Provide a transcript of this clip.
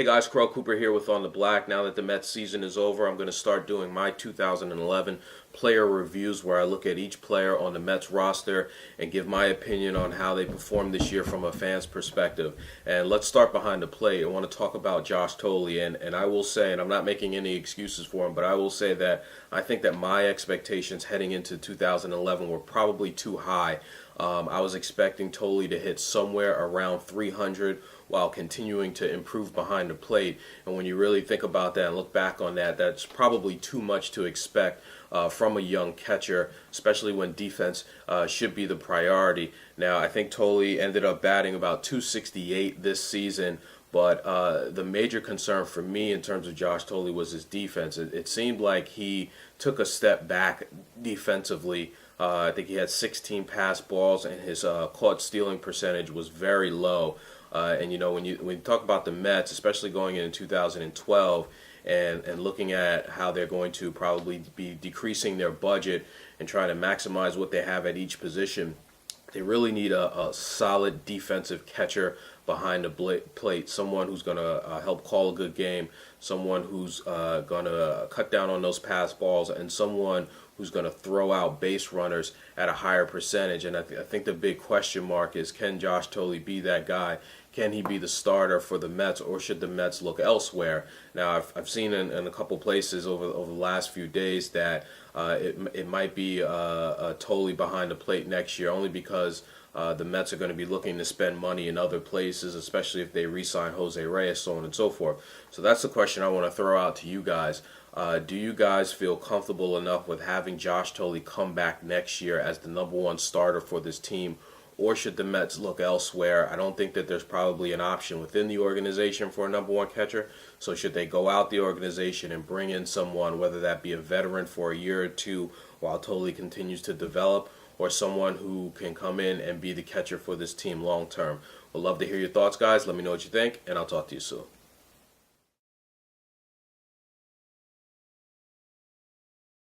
guys, Crow Cooper here with On the Black. Now that the Mets season is over, I'm going to start doing my 2011 player reviews where I look at each player on the Mets roster and give my opinion on how they performed this year from a fan's perspective. And let's start behind the plate. I want to talk about Josh Thole, and I will say, and I'm not making any excuses for him, but I will say that I think that my expectations heading into 2011 were probably too high. I was expecting Thole to hit somewhere around 300 while continuing to improve behind the plate. And when you really think about that and look back on that, that's probably too much to expect from a young catcher, especially when defense should be the priority. Now, I think Thole ended up batting about 268 this season. But the major concern for me in terms of Josh Thole was his defense. It seemed like he took a step back defensively. I think he had 16 pass balls, and his caught stealing percentage was very low. And you know, when you talk about the Mets, especially going into 2012, and looking at how they're going to probably be decreasing their budget and trying to maximize what they have at each position, they really need a solid defensive catcher behind the plate, someone who's going to help call a good game, someone who's going to cut down on those pass balls, and someone who's going to throw out base runners at a higher percentage. And I think the big question mark is, can Josh Thole be that guy? Can he be the starter for the Mets, or should the Mets look elsewhere? Now, I've seen in a couple places over the last few days that it might be Thole behind the plate next year, only because the Mets are going to be looking to spend money in other places, especially if they re-sign Jose Reyes, so on and so forth. So that's the question I want to throw out to you guys. Do you guys feel comfortable enough with having Josh Thole come back next year as the #1 starter for this team, or should the Mets look elsewhere? I don't think that there's probably an option within the organization for a #1 catcher. So should they go out the organization and bring in someone, whether that be a veteran for a year or two while Thole continues to develop, or someone who can come in and be the catcher for this team long term? Would love to hear your thoughts, guys. Let me know what you think, and I'll talk to you soon.